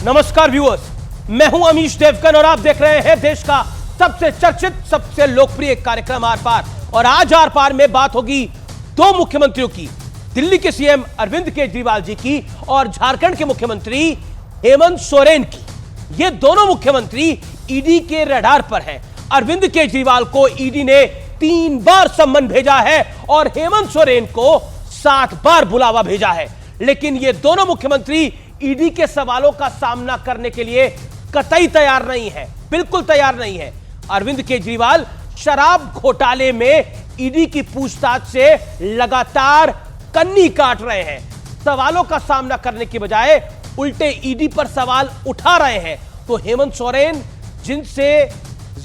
नमस्कार व्यूअर्स, मैं हूं अमीश देवगन और आप देख रहे हैं देश का सबसे चर्चित, सबसे लोकप्रिय कार्यक्रम आर पार। और आज आर पार में बात होगी दो मुख्यमंत्रियों की, दिल्ली के सीएम अरविंद केजरीवाल जी की और झारखंड के मुख्यमंत्री हेमंत सोरेन की। ये दोनों मुख्यमंत्री ईडी के रडार पर हैं। अरविंद केजरीवाल को ईडी ने 3 बार सम्मन भेजा है और हेमंत सोरेन को 7 बार बुलावा भेजा है। लेकिन ये दोनों मुख्यमंत्री ईडी के सवालों का सामना करने के लिए कतई तैयार नहीं है, बिल्कुल तैयार नहीं है। अरविंद केजरीवाल शराब घोटाले में ईडी की पूछताछ से लगातार कन्नी काट रहे हैं। सवालों का सामना करने की बजाय उल्टे ईडी पर सवाल उठा रहे हैं। तो हेमंत सोरेन, जिनसे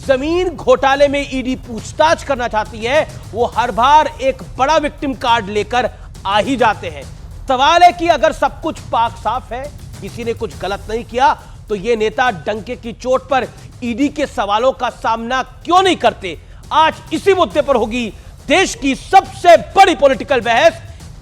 जमीन घोटाले में ईडी पूछताछ करना चाहती है, वो हर बार एक बड़ा विक्टिम कार्ड लेकर आ ही जाते हैं। सवाल है कि अगर सब कुछ पाक साफ है, किसी ने कुछ गलत नहीं किया, तो ये नेता डंके की चोट पर ईडी के सवालों का सामना क्यों नहीं करते? आज इसी मुद्दे पर होगी देश की सबसे बड़ी पॉलिटिकल बहस।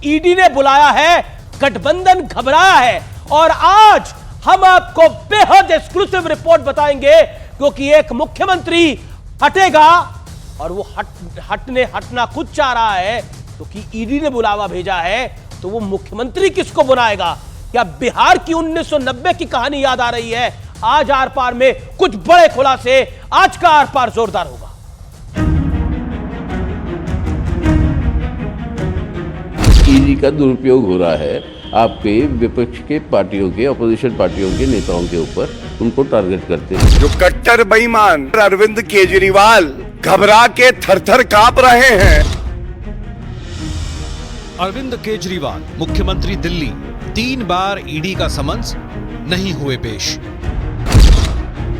ईडी ने बुलाया है, गठबंधन घबराया है। और आज हम आपको बेहद एक्सक्लूसिव रिपोर्ट बताएंगे, क्योंकि एक मुख्यमंत्री हटेगा और वो हटना खुद चाह रहा है, क्योंकि ईडी ने बुलावा भेजा है। तो वो मुख्यमंत्री किसको बुलाएगा? क्या बिहार की 1990 की कहानी याद आ रही है? आज आर पार में कुछ बड़े खुलासे। आज का आर पार जोरदार होगा। ईडी का दुरुपयोग हो रहा है आपके विपक्ष के पार्टियों के, अपोजिशन पार्टियों के नेताओं के ऊपर, उनको टारगेट करते हैं। जो कट्टर बेईमान अरविंद केजरीवाल घबरा के थर-थर कांप रहे हैं। अरविंद केजरीवाल मुख्यमंत्री दिल्ली 3 बार ईडी का समन्स, नहीं हुए पेश।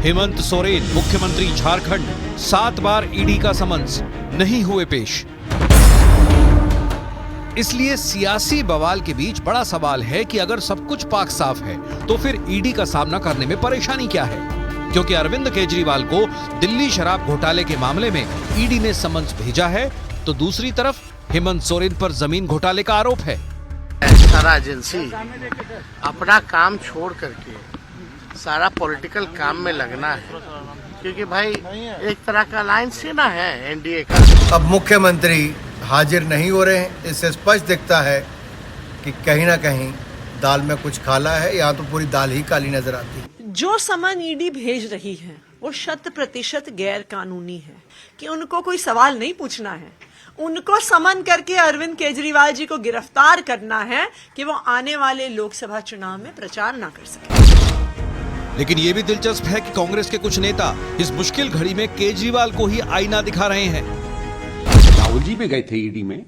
हेमंत सोरेन मुख्यमंत्री झारखंड 7 बार ईडी का समन्स, नहीं हुए पेश। इसलिए सियासी बवाल के बीच बड़ा सवाल है कि अगर सब कुछ पाक साफ है तो फिर ईडी का सामना करने में परेशानी क्या है? क्योंकि अरविंद केजरीवाल को दिल्ली शराब घोटाले के मामले में ईडी ने समन्स भेजा है, तो दूसरी तरफ हेमंत सोरेन पर जमीन घोटाले का आरोप है। सारा एजेंसी अपना काम छोड़ करके सारा पॉलिटिकल काम में लगना है, क्योंकि भाई एक तरह का अलायंस ही ना है एनडीए का। अब मुख्यमंत्री हाजिर नहीं हो रहे हैं, इससे स्पष्ट दिखता है कि कहीं ना कहीं दाल में कुछ काला है, या तो पूरी दाल ही काली नजर आती है। जो समन ईडी भेज रही है वो 100% गैर कानूनी है, कि उनको कोई सवाल नहीं पूछना है। उनको समन करके अरविंद केजरीवाल जी को गिरफ्तार करना है कि वो आने वाले लोकसभा चुनाव में प्रचार ना कर सके। लेकिन ये भी दिलचस्प है कि कांग्रेस के कुछ नेता इस मुश्किल घड़ी में केजरीवाल को ही आईना दिखा रहे हैं। राहुल जी भी गए थे ईडी में,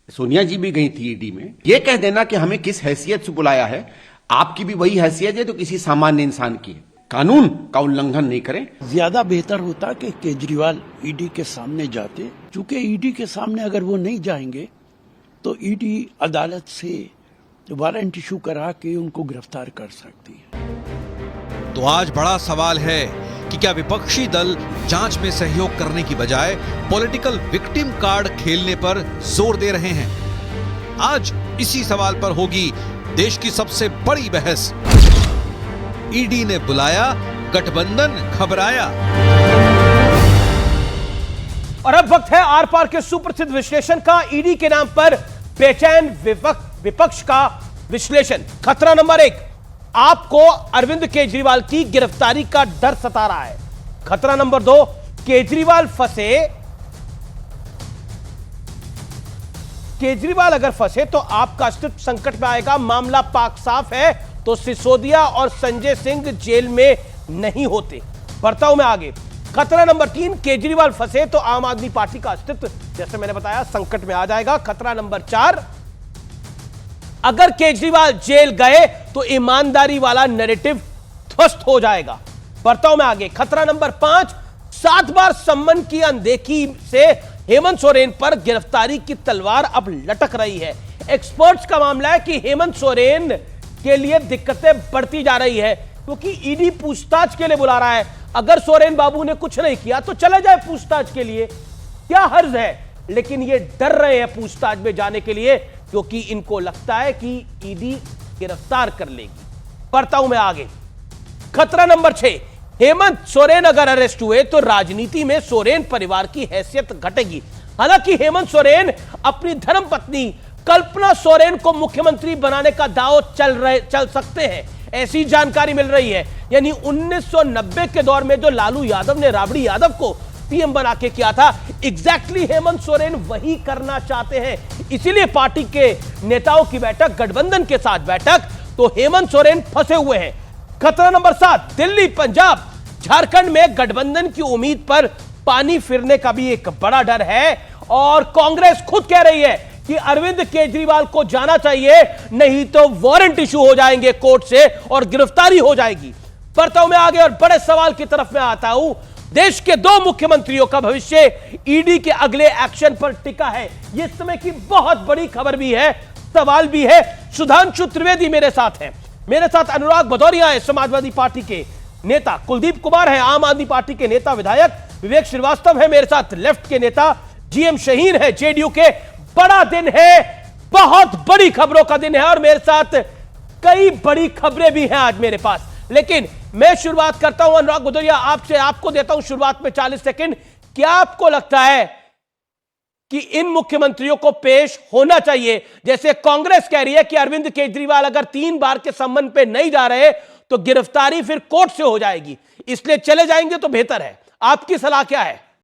सोनिया जी भी गई थी ईडी में। ये कह देना कि हमें किस हैसियत से बुलाया है, आपकी भी वही हैसियत है तो किसी सामान्य इंसान की है। कानून का उल्लंघन नहीं करें। ज्यादा बेहतर होता कि केजरीवाल ईडी के सामने जाते, चूंकि ईडी के सामने अगर वो नहीं जाएंगे तो ईडी अदालत से वारंट इशू करा के उनको गिरफ्तार कर सकती है। तो आज बड़ा सवाल है कि क्या विपक्षी दल जांच में सहयोग करने की बजाय पॉलिटिकल विक्टिम कार्ड खेलने पर जोर दे रहे हैं? आज इसी सवाल पर होगी देश की सबसे बड़ी बहस। ईडी ने बुलाया, गठबंधन घबराया। और अब वक्त है आर पार के सुप्रसिद्ध विश्लेषण का। ईडी के नाम पर बेचैन विपक्ष का विश्लेषण। खतरा नंबर 1, आपको अरविंद केजरीवाल की गिरफ्तारी का डर सता रहा है। खतरा नंबर 2, केजरीवाल अगर फंसे तो आपका अस्तित्व संकट में आएगा। मामला पाक साफ है तो सिसोदिया और संजय सिंह जेल में नहीं होते। बढ़ता हूं मैं आगे। खतरा नंबर 3, केजरीवाल फंसे तो आम आदमी पार्टी का अस्तित्व, जैसे मैंने बताया, संकट में आ जाएगा। खतरा नंबर 4, अगर केजरीवाल जेल गए तो ईमानदारी वाला नैरेटिव ध्वस्त हो जाएगा। बढ़ता हूं मैं आगे। खतरा नंबर 5, 7 बार सम्मन की अनदेखी से हेमंत सोरेन पर गिरफ्तारी की तलवार अब लटक रही है। एक्सपर्ट्स का मामला है कि हेमंत सोरेन के लिए दिक्कतें बढ़ती जा रही है, क्योंकि ईडी पूछताछ के लिए बुला रहा है। अगर सोरेन बाबू ने कुछ नहीं किया तो चले जाए पूछताछ के लिए, क्या हर्ज है? लेकिन ये डर रहे हैं पूछताछ में जाने के लिए, क्योंकि इनको लगता है कि ईडी गिरफ्तार कर लेगी। पढ़ता हूं मैं आगे। खतरा नंबर 6, हेमंत सोरेन अगर अरेस्ट हुए तो राजनीति में सोरेन परिवार की हैसियत घटेगी। हालांकि हेमंत सोरेन अपनी धर्मपत्नी कल्पना सोरेन को मुख्यमंत्री बनाने का दांव चल सकते हैं, ऐसी जानकारी मिल रही है। यानी 1990 के दौर में जो लालू यादव ने राबड़ी यादव को पीएम बना के किया था, एग्जैक्टली हेमंत सोरेन वही करना चाहते हैं। इसीलिए पार्टी के नेताओं की बैठक, गठबंधन के साथ बैठक, तो हेमंत सोरेन फंसे हुए हैं। खतरा नंबर 7, दिल्ली, पंजाब, झारखंड में गठबंधन की उम्मीद पर पानी फिरने का भी एक बड़ा डर है और कांग्रेस खुद कह रही है कि अरविंद केजरीवाल को जाना चाहिए, नहीं तो वारंट इशू हो जाएंगे कोर्ट से और गिरफ्तारी हो जाएगी। बढ़ता हूं मैं आगे और बड़े सवाल की तरफ में आता हूं। देश के 2 मुख्यमंत्रियों का भविष्य ईडी के अगले एक्शन पर टिका है। यह इस समय की बहुत बड़ी खबर भी है, सवाल भी है। सुधांशु त्रिवेदी मेरे साथ हैं, मेरे साथ अनुराग भदौरिया है, समाजवादी पार्टी के नेता, कुलदीप कुमार है, आम आदमी पार्टी के नेता विधायक, विवेक श्रीवास्तव है मेरे साथ, लेफ्ट के नेता जीएम शहीन है, जेडीयू के। बड़ा दिन है, बहुत बड़ी खबरों का दिन है और मेरे साथ कई बड़ी खबरें भी हैं आज मेरे पास। लेकिन मैं शुरुआत करता हूं अनुराग भदौरिया आपसे, आपको देता हूं शुरुआत में 40 सेकंड। क्या आपको लगता है कि इन मुख्यमंत्रियों को पेश होना चाहिए? जैसे कांग्रेस कह रही है कि अरविंद केजरीवाल अगर 3 बार के संबंध पे नहीं जा रहे तो गिरफ्तारी फिर कोर्ट से हो जाएगी, इसलिए चले जाएंगे तो बेहतर है। आपकी सलाह क्या है?